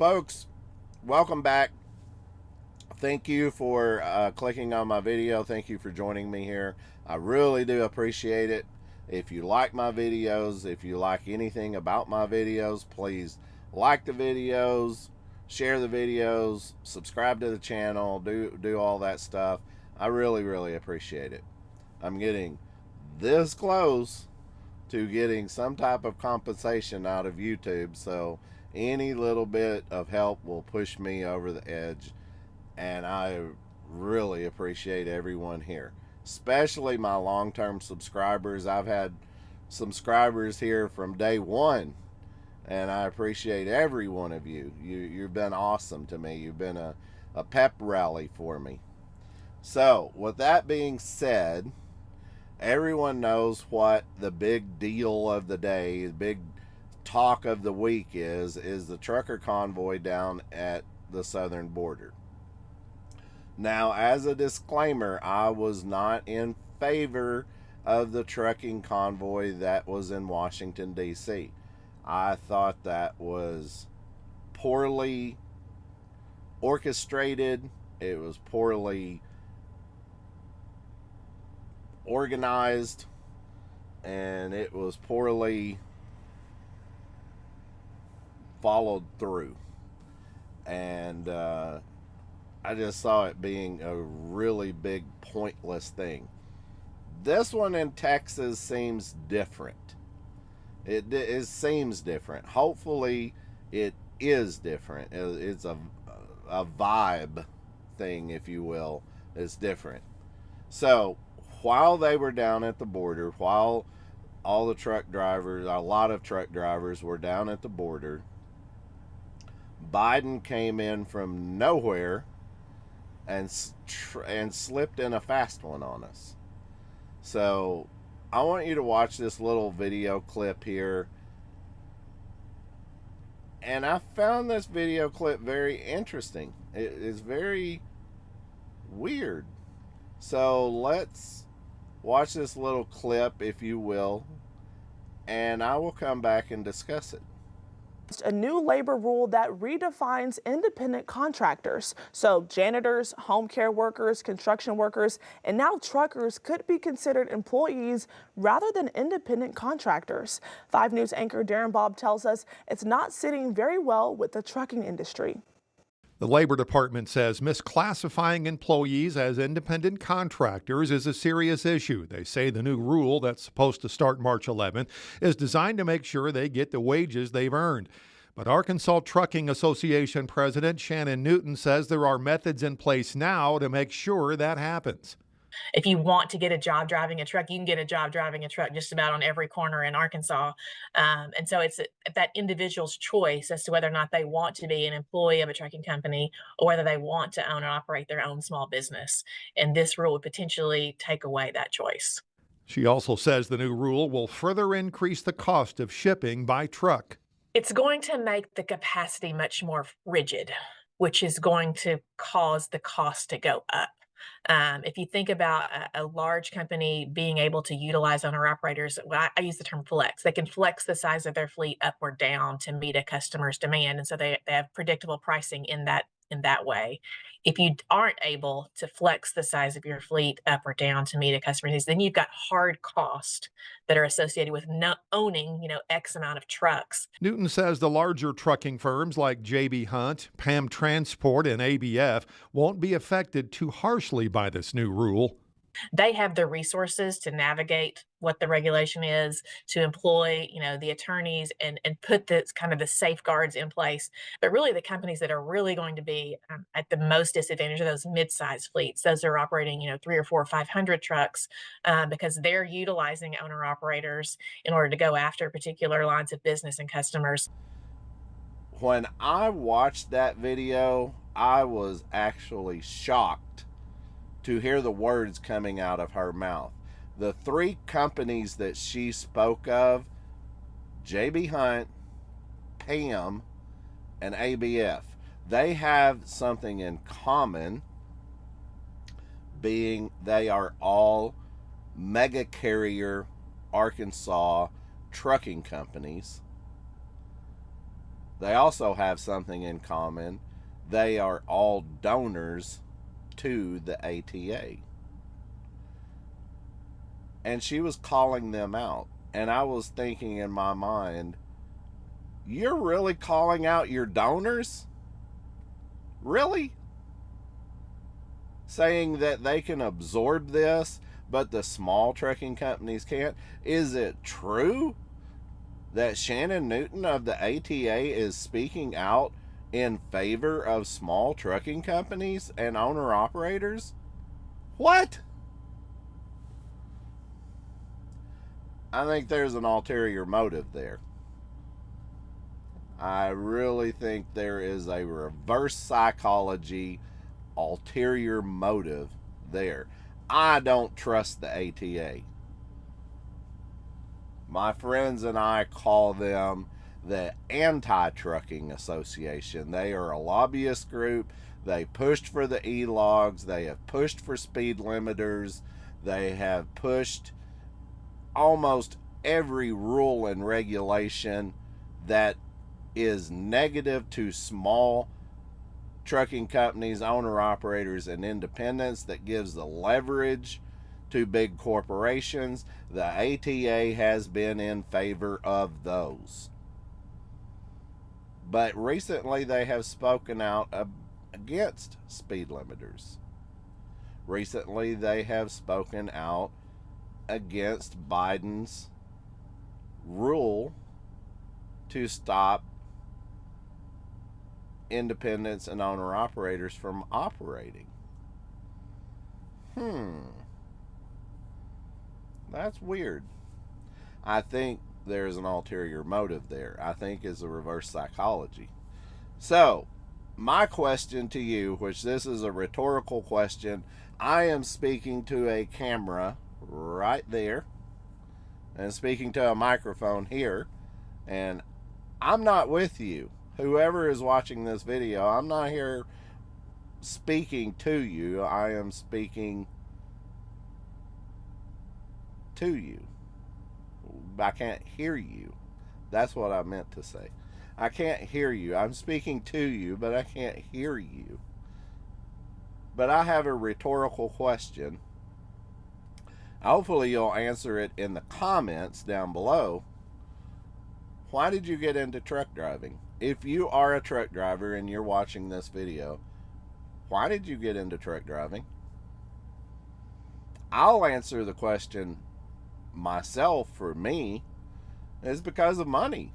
Folks, welcome back. Thank you for clicking on my video. Thank you for joining me here. I really do appreciate it. If you like my videos, if you like anything about my videos, please like the videos, share the videos, subscribe to the channel, do all that stuff. I really appreciate it. I'm getting this close to getting some type of compensation out of YouTube, so any little bit of help will push me over the edge, and I really appreciate everyone here, especially my long-term subscribers. I've had subscribers here from day one, and I appreciate every one of you. You've been awesome to me. You've been a pep rally for me. So with that being said, everyone knows what the big deal of the day, the big talk of the week is the trucker convoy down at the southern border. Now, as a disclaimer, I was not in favor of the trucking convoy that was in Washington, D.C. I thought that was poorly orchestrated. It was poorly organized, and it was poorly followed through, and I just saw it being a really big pointless thing. This one in Texas seems different. It seems different. Hopefully it is different. It's a vibe thing, if you will. It's different. So while they were down at the border, while all the truck drivers, a lot of truck drivers were down at the border, Biden came in from nowhere and slipped in a fast one on us. So I want you to watch this little video clip here. And I found this video clip very interesting. It is very weird. So let's watch this little clip, if you will, and I will come back and discuss it. A new labor rule that redefines independent contractors. So janitors, home care workers, construction workers, and now truckers could be considered employees rather than independent contractors. 5 News anchor Darren Bob tells us it's not sitting very well with the trucking industry. The Labor Department says misclassifying employees as independent contractors is a serious issue. They say the new rule that's supposed to start March 11th is designed to make sure they get the wages they've earned. But Arkansas Trucking Association President Shannon Newton says there are methods in place now to make sure that happens. If you want to get a job driving a truck, you can get a job driving a truck just about on every corner in Arkansas. And so it's that individual's choice as to whether or not they want to be an employee of a trucking company or whether they want to own and operate their own small business. And this rule would potentially take away that choice. She also says the new rule will further increase the cost of shipping by truck. It's going to make the capacity much more rigid, which is going to cause the cost to go up. If you think about a large company being able to utilize owner-operators, well, I use the term flex. They can flex the size of their fleet up or down to meet a customer's demand, and so they have predictable pricing in that way. If you aren't able to flex the size of your fleet up or down to meet a customer's needs, then you've got hard costs that are associated with owning, X amount of trucks. Newton says the larger trucking firms like J.B. Hunt, PAM Transport, and ABF won't be affected too harshly by this new rule. They have the resources to navigate what the regulation is, to employ, the attorneys and put this kind of the safeguards in place. But really the companies that are really going to be at the most disadvantage are those mid-sized fleets. Those are operating, 3 or 4 or 500 trucks because they're utilizing owner operators in order to go after particular lines of business and customers. When I watched that video, I was actually shocked to hear the words coming out of her mouth. The 3 companies that she spoke of, J.B. Hunt, PAM, and ABF, they have something in common, being they are all mega carrier Arkansas trucking companies they also have something in common. They are all donors to the ATA. And she was calling them out. And I was thinking in my mind, you're really calling out your donors? Really? Saying that they can absorb this, but the small trucking companies can't? Is it true that Shannon Newton of the ATA is speaking out in favor of small trucking companies and owner operators? What? I think there's an ulterior motive there. I really think there is a reverse psychology, ulterior motive there. I don't trust the ATA. My friends and I call them the Anti-Trucking Association. They are a lobbyist group. They pushed for the e-logs. They have pushed for speed limiters. They have pushed almost every rule and regulation that is negative to small trucking companies, owner operators, and independents, that gives the leverage to big corporations. The ATA has been in favor of those. But recently they have spoken out against speed limiters. Recently they have spoken out against Biden's rule to stop independents and owner operators from operating. That's weird. I think there's an ulterior motive there. I think it's a reverse psychology. So, my question to you, which this is a rhetorical question, I am speaking to a camera right there and speaking to a microphone here, and I'm not with you. Whoever is watching this video, I'm not here speaking to you. I am speaking to you. I can't hear you. That's what I meant to say. I can't hear you. I'm speaking to you, but I can't hear you. But I have a rhetorical question. Hopefully you'll answer it in the comments down below. Why did you get into truck driving? If you are a truck driver and you're watching this video, why did you get into truck driving? I'll answer the question myself. For me, it's because of money.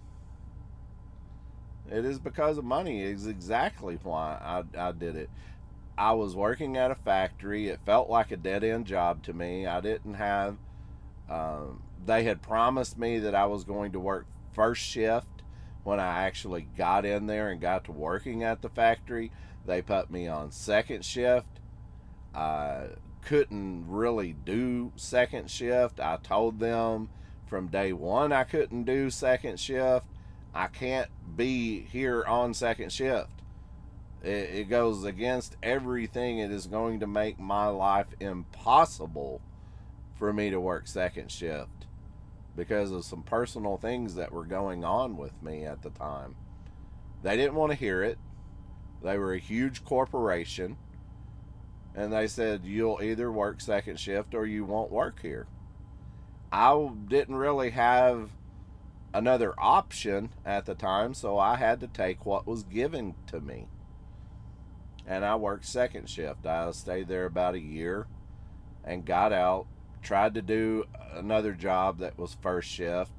It is because of money. It is exactly why I did it. I was working at a factory. It felt like a dead-end job to me. I didn't have... they had promised me that I was going to work first shift. When I actually got in there and got to working at the factory, they put me on second shift. I couldn't really do second shift. I told them from day one I couldn't do second shift. I can't be here on second shift. It goes against everything. It is going to make my life impossible for me to work second shift because of some personal things that were going on with me at the time. They didn't want to hear it. They were a huge corporation, and they said, you'll either work second shift or you won't work here. I didn't really have another option at the time, so I had to take what was given to me. And I worked second shift. I stayed there about a year and got out, tried to do another job that was first shift,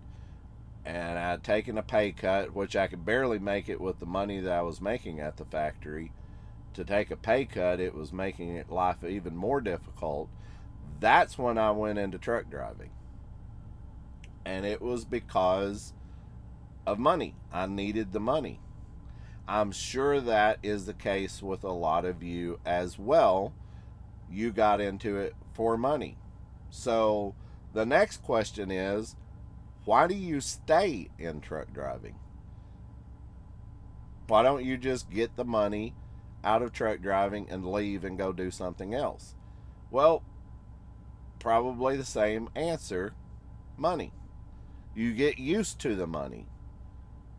and I had taken a pay cut, which I could barely make it with the money that I was making at the factory. To take a pay cut, it was making life even more difficult. That's when I went into truck driving. And it was because of money. I needed the money. I'm sure that is the case with a lot of you as well. You got into it for money. So the next question is, why do you stay in truck driving? Why don't you just get the money out of truck driving and leave and go do something else? Well, probably the same answer: money. You get used to the money.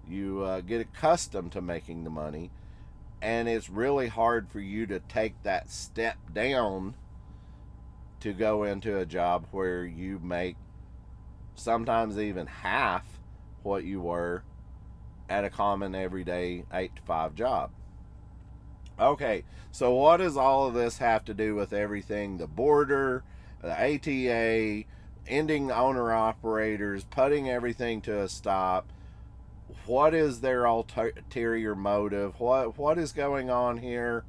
You get accustomed to making the money, and it's really hard for you to take that step down to go into a job where you make sometimes even half what you were at a common everyday 8 to 5 job. Okay, so what does all of this have to do with everything? The border, the ATA, ending owner operators, putting everything to a stop. What is their ulterior motive? What is going on here?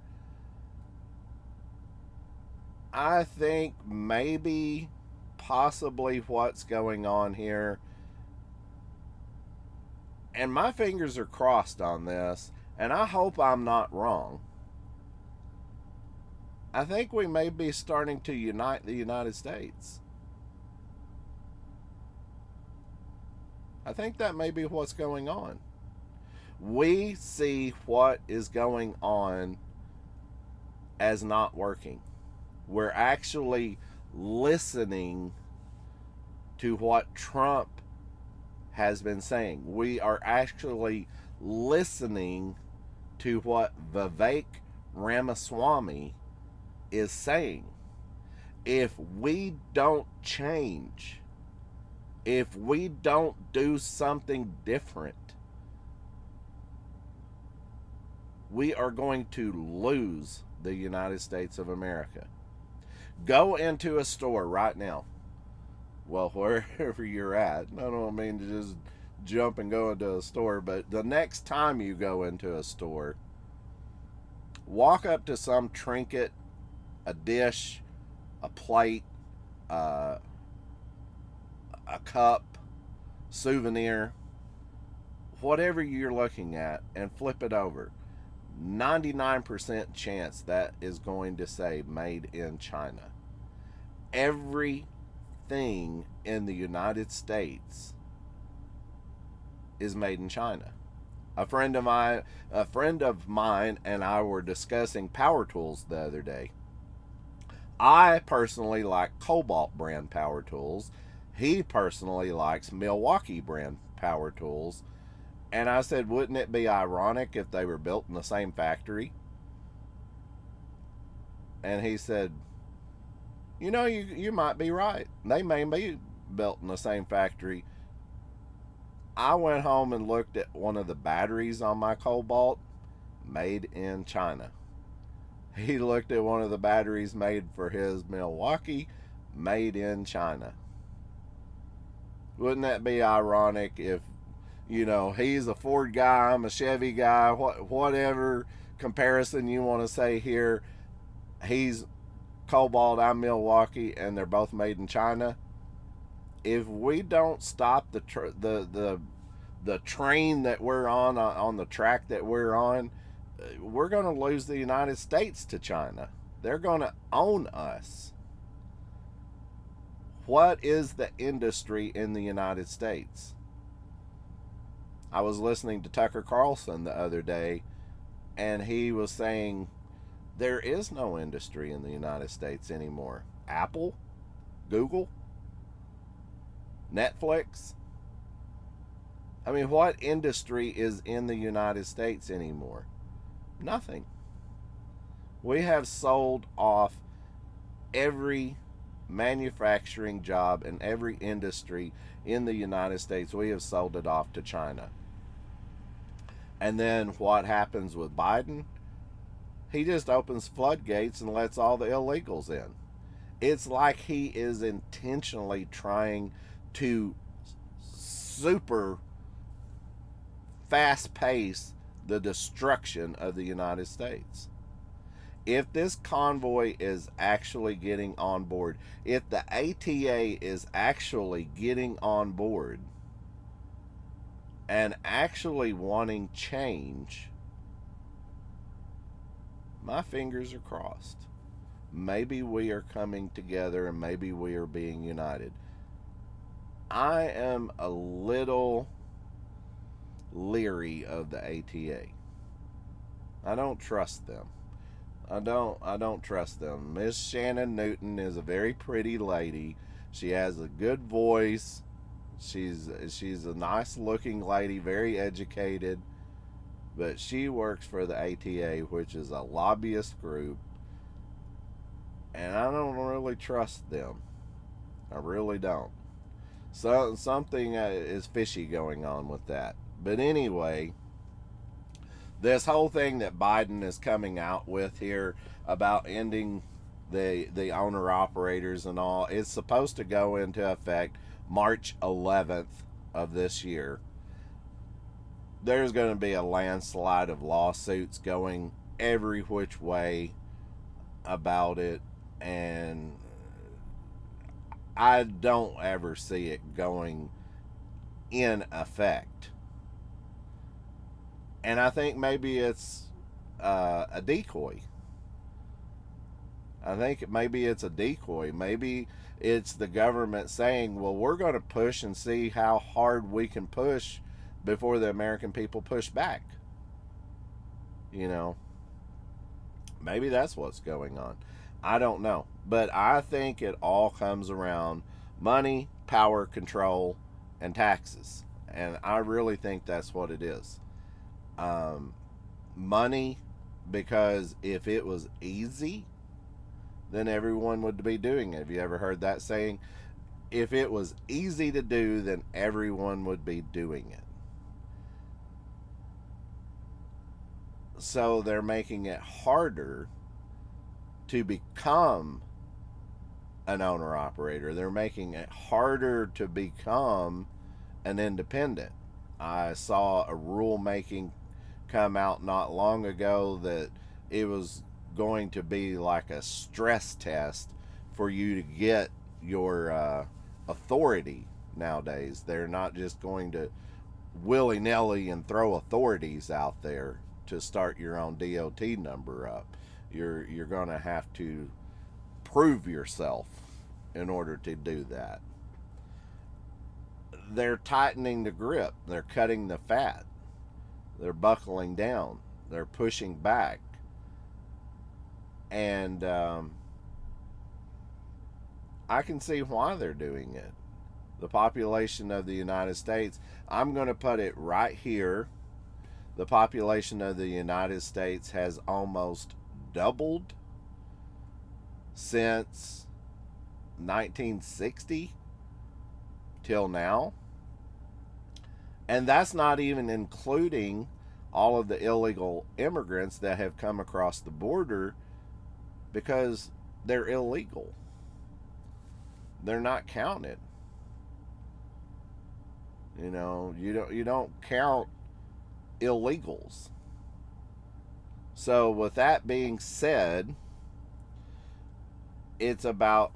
I think maybe, possibly what's going on here, and my fingers are crossed on this, and I hope I'm not wrong. I think we may be starting to unite the United States. I think that may be what's going on. We see what is going on as not working. We're actually listening to what Trump has been saying. We are actually listening to what Vivek Ramaswamy is saying. If we don't change, if we don't do something different, we are going to lose the United States of America. Go into a store right now. Well, wherever you're at. I don't mean to just jump and go into a store, but the next time you go into a store, walk up to some trinket, a dish, a plate, a cup, souvenir, whatever you're looking at, and flip it over. 99% chance that is going to say made in China. Everything in the United States is made in China. A friend of mine and I were discussing power tools the other day. I personally like Cobalt brand power tools. He personally likes Milwaukee brand power tools. And I said, wouldn't it be ironic if they were built in the same factory? And he said, you might be right. They may be built in the same factory. I went home and looked at one of the batteries on my Cobalt, made in China. He looked at one of the batteries made for his Milwaukee, made in China. Wouldn't that be ironic if, he's a Ford guy, I'm a Chevy guy, whatever comparison you want to say here, he's Cobalt, I'm Milwaukee, and they're both made in China. If we don't stop the train that we're on the track that we're on, we're going to lose the United States to China. They're going to own us. What is the industry in the United States? I was listening to Tucker Carlson the other day, and he was saying there is no industry in the United States anymore. Apple, Google, Netflix. I mean, what industry is in the United States anymore? Nothing. We have sold off every manufacturing job and every industry in the United States. We have sold it off to China. And then what happens with Biden? He just opens floodgates and lets all the illegals in. It's like he is intentionally trying to super fast pace the destruction of the United States. If this convoy is actually getting on board, if the ATA is actually getting on board and actually wanting change, my fingers are crossed. Maybe we are coming together and maybe we are being united. I am a little leery of the ATA. I don't trust them. I don't trust them. Miss Shannon Newton is a very pretty lady. She has a good voice. She's a nice looking lady, very educated, but she works for the ATA, which is a lobbyist group, and I don't really trust them. I really don't. So something is fishy going on with that. But anyway, this whole thing that Biden is coming out with here about ending the owner operators and all, it's supposed to go into effect March 11th of this year. There's going to be a landslide of lawsuits going every which way about it, and I don't ever see it going in effect. And I think maybe it's a decoy. I think maybe it's a decoy. Maybe it's the government saying, well, we're going to push and see how hard we can push before the American people push back. You know, maybe that's what's going on. I don't know. But I think it all comes around money, power, control, and taxes. And I really think that's what it is. Money, because if it was easy, then everyone would be doing it. Have you ever heard that saying? If it was easy to do, then everyone would be doing it. So they're making it harder to become an owner operator. They're making it harder to become an independent. I saw a rulemaking come out not long ago that it was going to be like a stress test for you to get your authority nowadays. They're not just going to willy-nilly and throw authorities out there to start your own DOT number up. You're going to have to prove yourself in order to do that. They're tightening the grip. They're cutting the fat. They're buckling down. They're pushing back. And I can see why they're doing it. The population of the United States, I'm going to put it right here. The population of the United States has almost doubled since 1960 till now. And that's not even including all of the illegal immigrants that have come across the border because they're illegal. They're not counted. You know, you don't count illegals. So with that being said, it's about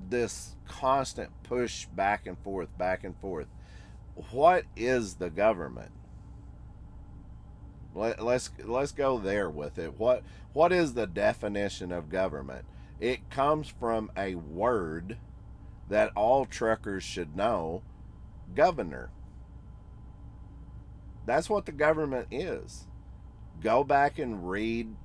this constant push back and forth, back and forth. What is the government? Let's go there with it. What is the definition of government? It comes from a word that all truckers should know: governor. That's what the government is. Go back and read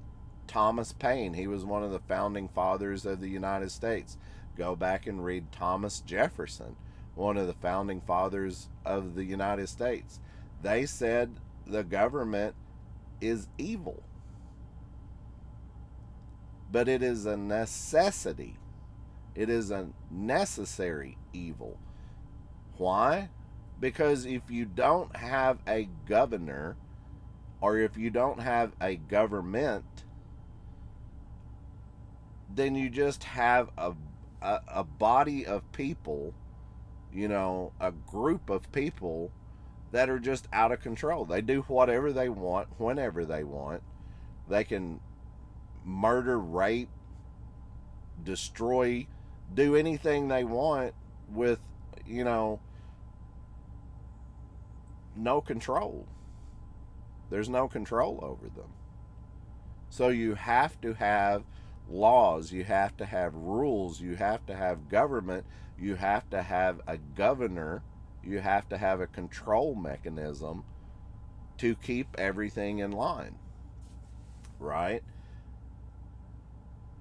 Thomas Paine. He was one of the founding fathers of the United States. Go back and read Thomas Jefferson, one of the founding fathers of the United States. They said the government is evil, but it is a necessity. It is a necessary evil. Why? Because if you don't have a governor, or if you don't have a government, then you just have a body of people, you know, a group of people that are just out of control. They do whatever they want, whenever they want. They can murder, rape, destroy, do anything they want with, you know, no control. There's no control over them. So you have to have laws, you have to have rules, you have to have government, you have to have a governor, you have to have a control mechanism to keep everything in line, right?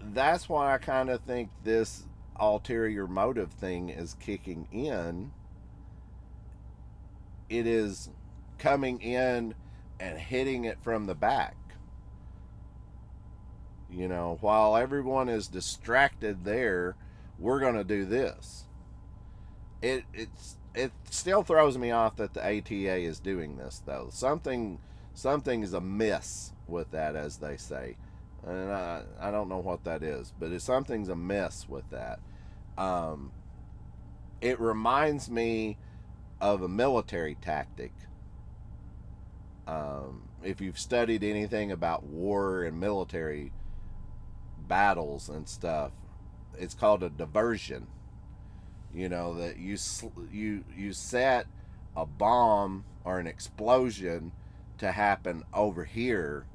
That's why I kind of think this ulterior motive thing is kicking in, it is coming in and hitting it from the back. You know, while everyone is distracted there, we're going to do this. It still throws me off that the ATA is doing this, though. Something is amiss with that, as they say, and I don't know what that is, but something's amiss with that. It reminds me of a military tactic. If you've studied anything about war and military battles and stuff, it's called a diversion. You know, that you set a bomb or an explosion to happen over here.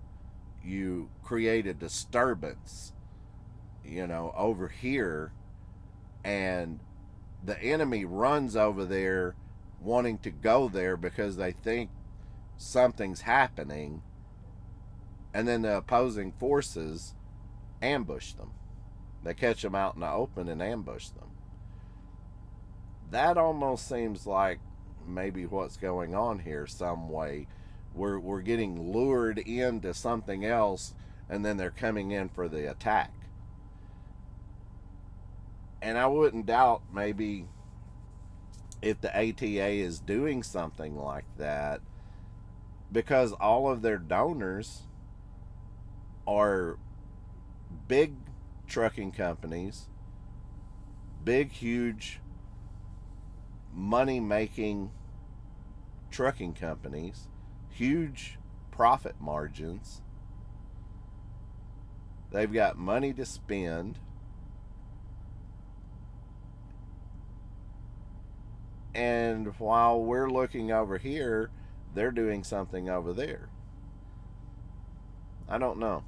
You create a disturbance, you know, over here, and the enemy runs over there wanting to go there because they think something's happening, and then the opposing forces ambush them. They catch them out in the open and ambush them. That almost seems like maybe what's going on here some way. We're getting lured into something else, and then they're coming in for the attack. And I wouldn't doubt maybe if the ATA is doing something like that, because all of their donors are big trucking companies, big, huge, money making trucking companies, huge profit margins. They've got money to spend. And while we're looking over here, they're doing something over there. I don't know.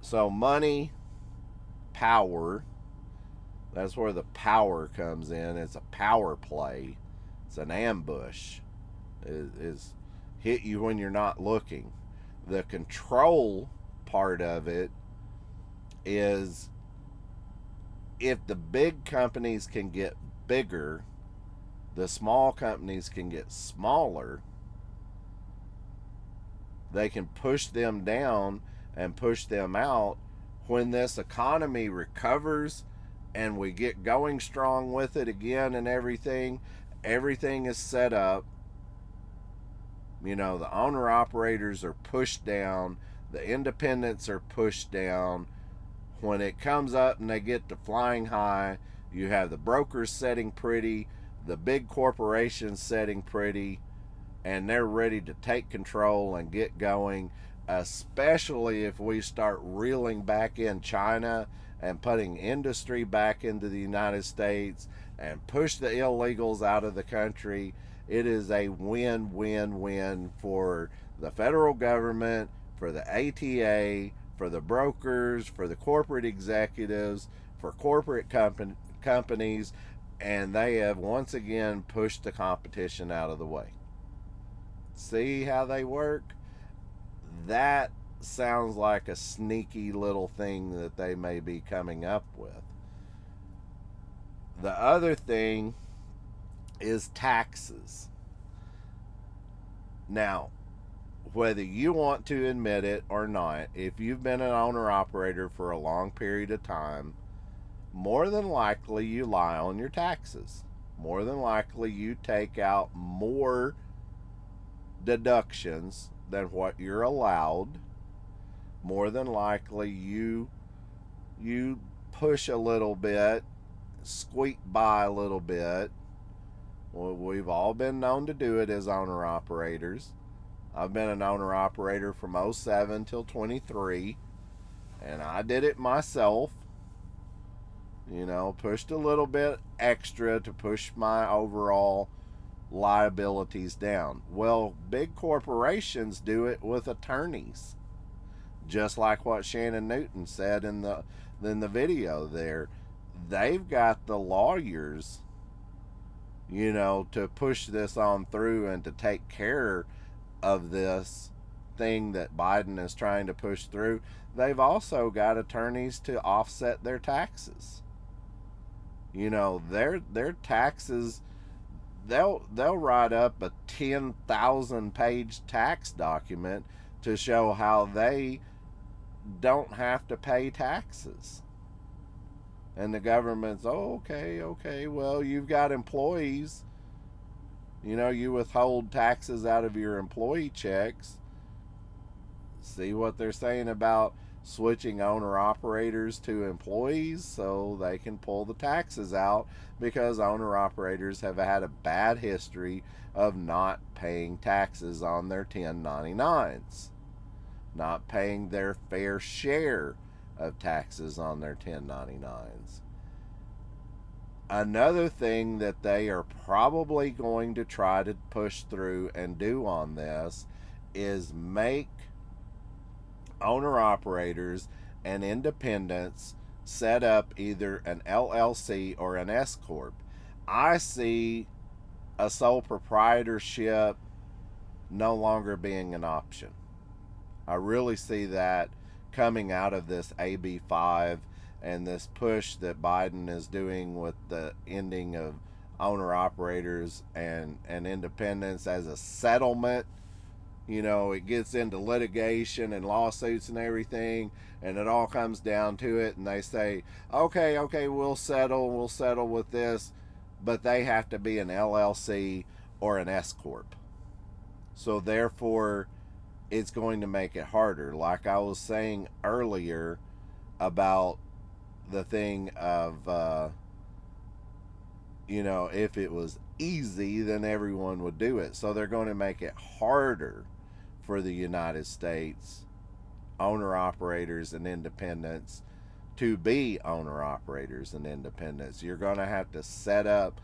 So money, power, that's where the power comes in. It's a power play. It's an ambush. Is hit you when you're not looking. The control part of it is, if the big companies can get bigger, the small companies can get smaller. They can push them down and push them out. When this economy recovers and we get going strong with it again and everything is set up. You know, the owner operators are pushed down, the independents are pushed down. When it comes up and they get to flying high, you have the brokers setting pretty, the big corporations setting pretty, and they're ready to take control and get going, especially if we start reeling back in China and putting industry back into the United States and push the illegals out of the country. It is a win-win-win for the federal government, for the ATA, for the brokers, for the corporate executives, for corporate companies, and they have once again pushed the competition out of the way. See how they work? That sounds like a sneaky little thing that they may be coming up with. The other thing is taxes. Now, whether you want to admit it or not, if you've been an owner operator for a long period of time, more than likely you lie on your taxes. More than likely you take out more deductions than what you're allowed. More than likely you push a little bit, squeak by a little bit. Well, we've all been known to do it as owner operators. I've been an owner operator from 07 till 23, and I did it myself. You know, pushed a little bit extra to push my overall liabilities down. Well, big corporations do it with attorneys, just like what Shannon Newton said in the video there. They've got the lawyers, you know, to push this on through and to take care of this thing that Biden is trying to push through. They've also got attorneys to offset their taxes. You know, their taxes they'll write up a 10,000 page tax document to show how they don't have to pay taxes. And the government's, oh, okay, well, you've got employees. You withhold taxes out of your employee checks. See what they're saying about switching owner operators to employees so they can pull the taxes out, because owner operators have had a bad history of not paying taxes on their 1099s, not paying their fair share of taxes on their 1099s. Another thing that they are probably going to try to push through and do on this is make owner operators and independents set up either an LLC or an S corp. I see a sole proprietorship no longer being an option. I really see that coming out of this AB5 and this push that Biden is doing with the ending of owner operators and independents as a settlement. It gets into litigation and lawsuits and everything, and it all comes down to it, and they say, okay, we'll settle with this, but they have to be an LLC or an S corp. So therefore, it's going to make it harder. Like I was saying earlier about the thing of, if it was easy, then everyone would do it. So they're going to make it harder for the United States owner operators and independents to be owner operators and independents. You're going to have to set up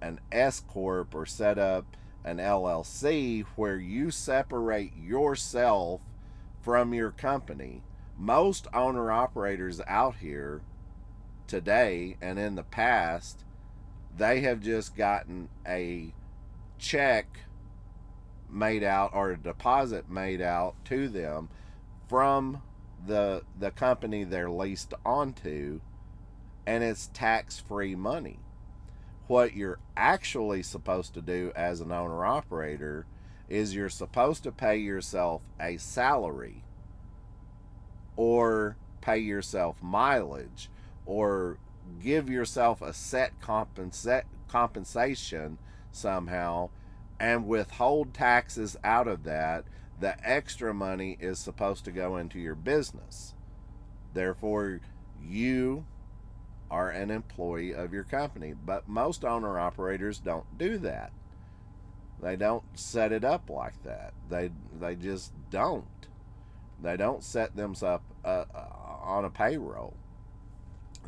an S corp or set up an LLC where you separate yourself from your company. Most owner operators out here today and in the past, they have just gotten a check made out or a deposit made out to them from the company they're leased onto, and it's tax-free money. What you're actually supposed to do as an owner operator is you're supposed to pay yourself a salary or pay yourself mileage or give yourself a set compensation somehow and withhold taxes out of that. The extra money is supposed to go into your business. Therefore, you are an employee of your company. But most owner operators don't do that. They don't set it up like that. They just don't. They don't set themselves up on a payroll.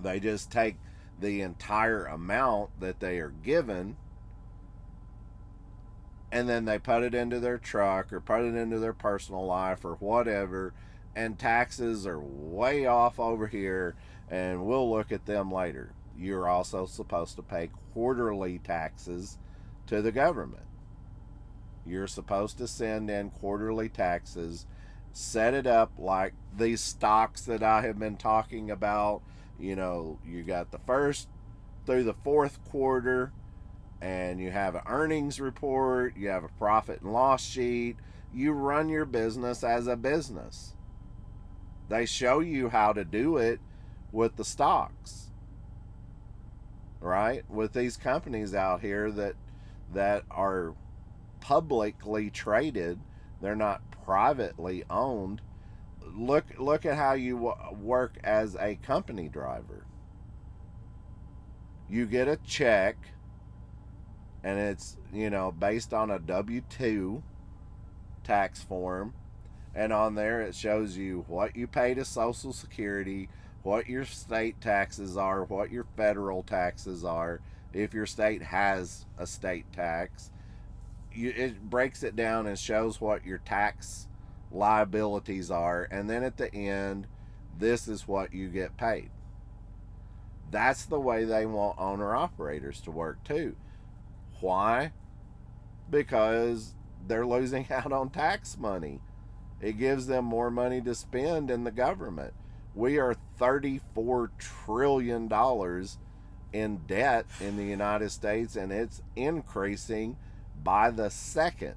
They just take the entire amount that they are given, and then they put it into their truck or put it into their personal life or whatever, and taxes are way off over here, and we'll look at them later. You're also supposed to pay quarterly taxes to the government. You're supposed to send in quarterly taxes, set it up like these stocks that I have been talking about. You got the first through the fourth quarter, and you have an earnings report, you have a profit and loss sheet. You run your business as a business. They show you how to do it with the stocks, right? With these companies out here that are publicly traded, they're not privately owned. Look at how you work as a company driver. You get a check, and it's based on a W-2 tax form, and on there it shows you what you pay to Social Security, what your state taxes are, what your federal taxes are, if your state has a state tax. It breaks it down and shows what your tax liabilities are, and then at the end, this is what you get paid. That's the way they want owner operators to work too. Why? Because they're losing out on tax money. It gives them more money to spend in the government. We are $34 trillion in debt in the United States, and it's increasing by the second.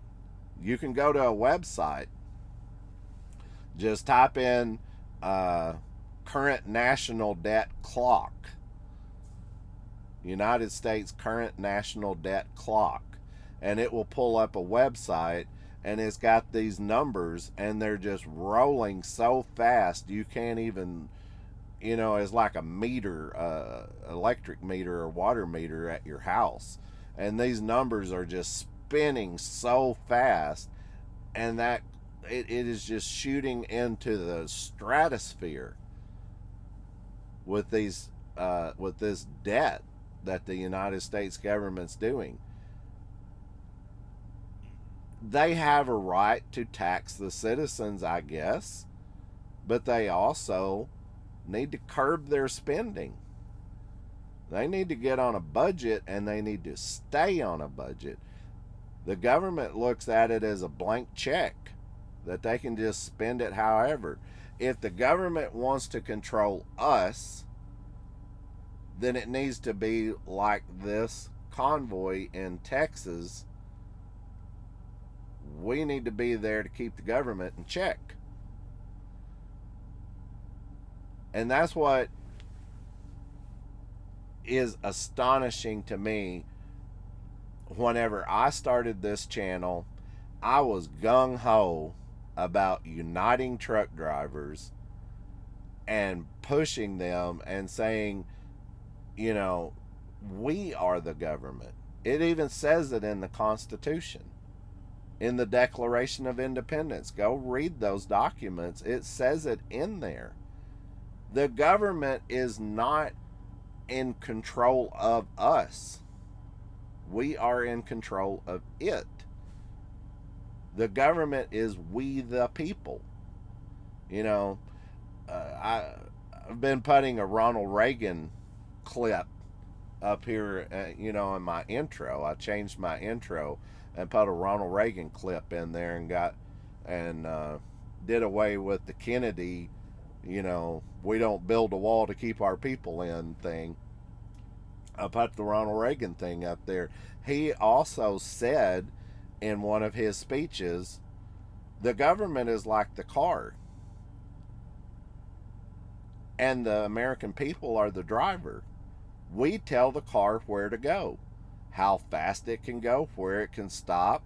You can go to a website, just type in current national debt clock, United States current national debt clock, and it will pull up a website, and it's got these numbers, and they're just rolling so fast you can't even, it's like a meter, electric meter or water meter at your house, and these numbers are just spinning so fast, and that it is just shooting into the stratosphere with this debt that the United States government's doing. They have a right to tax the citizens, I guess, but they also need to curb their spending. They need to get on a budget, and they need to stay on a budget. The government looks at it as a blank check that they can just spend it however. If the government wants to control us, then it needs to be like this convoy in Texas. We need to be there to keep the government in check. And that's what is astonishing to me. Whenever I started this channel, I was gung-ho about uniting truck drivers and pushing them and saying, we are the government. It even says it in the Constitution, in the Declaration of Independence. Go read those documents. It says it in there. The government is not in control of us. We are in control of it. The government is we the people. I've been putting a Ronald Reagan clip up here, in my intro. I changed my intro and put a Ronald Reagan clip in there and did away with the Kennedy, we don't build a wall to keep our people in thing. I put the Ronald Reagan thing up there. He also said in one of his speeches, the government is like the car, and the American people are the driver. We tell the car where to go, how fast it can go, where it can stop,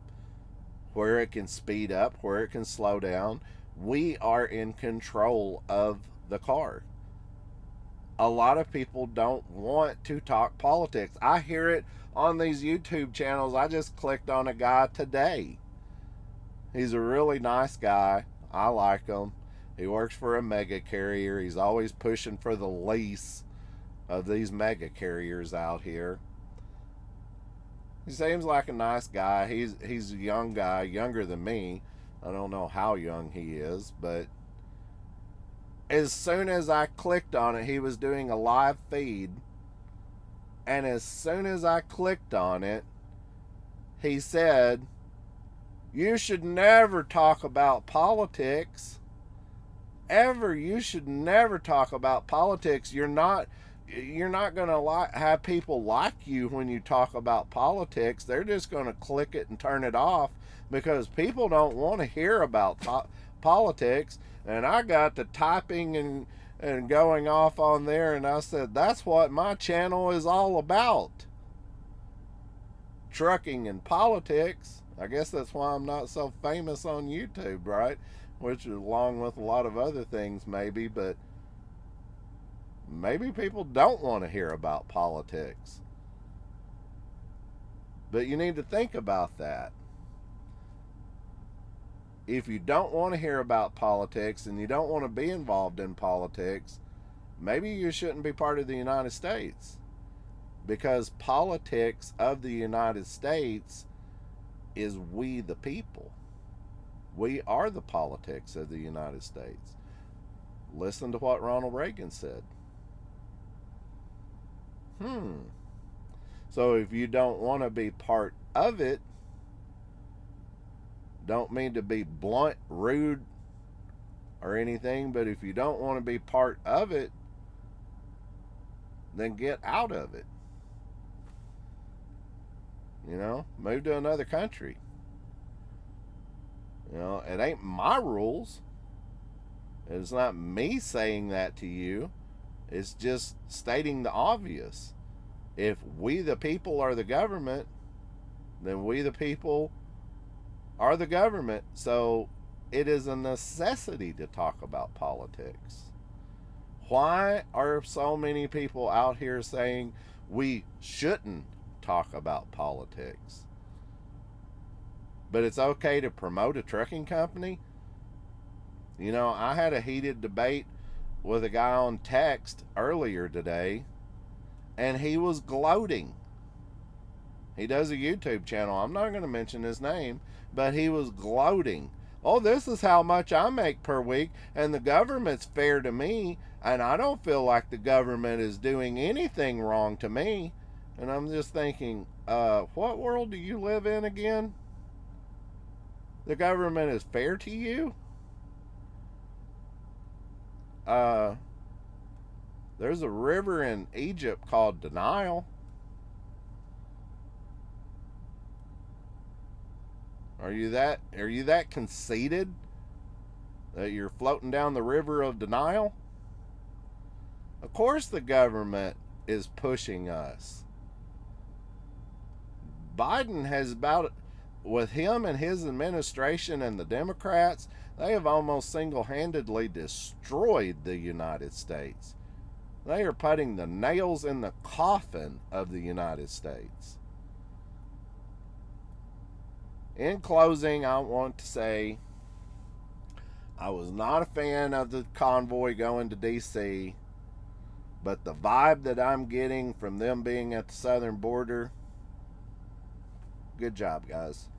where it can speed up, where it can slow down. We are in control of the car. A lot of people don't want to talk politics. I hear it on these YouTube channels. I just clicked on a guy today. He's a really nice guy. I like him. He works for a mega carrier. He's always pushing for the lease of these mega carriers out here. He seems like a nice guy. He's a young guy, younger than me. I don't know how young he is, but as soon as I clicked on it, he was doing a live feed, and as soon as I clicked on it, he said, you should never talk about politics. Ever. You should never talk about politics. You're not going to have people like you when you talk about politics. They're just going to click it and turn it off because people don't want to hear about politics. And I got to typing and going off on there, and I said, that's what my channel is all about. Trucking and politics. I guess that's why I'm not so famous on YouTube, right? Which, along with a lot of other things, maybe, but maybe people don't want to hear about politics. But you need to think about that. If you don't want to hear about politics and you don't want to be involved in politics, maybe you shouldn't be part of the United States. Because politics of the United States is we the people. We are the politics of the United States. Listen to what Ronald Reagan said. So if you don't want to be part of it, don't mean to be blunt, rude, or anything, but if you don't want to be part of it, then get out of it. You know, move to another country. You know, it ain't my rules. It's not me saying that to you. It's just stating the obvious. If we the people are the government, then we the people are the government. So it is a necessity to talk about politics. Why are so many people out here saying we shouldn't talk about politics? But it's okay to promote a trucking company? You know, I had a heated debate with a guy on text earlier today, and he was gloating. He does a YouTube channel. I'm not going to mention his name, but he was gloating. Oh, this is how much I make per week, and the government's fair to me, and I don't feel like the government is doing anything wrong to me. And I'm just thinking, what world do you live in again? The government is fair to you? There's a river in Egypt called the Nile. Are you that conceited that you're floating down the river of denial? Of course the government is pushing us. Biden has about, with him and his administration and the Democrats, they have almost single-handedly destroyed the United States. They are putting the nails in the coffin of the United States. In closing, I want to say I was not a fan of the convoy going to D.C., but the vibe that I'm getting from them being at the southern border, good job, guys.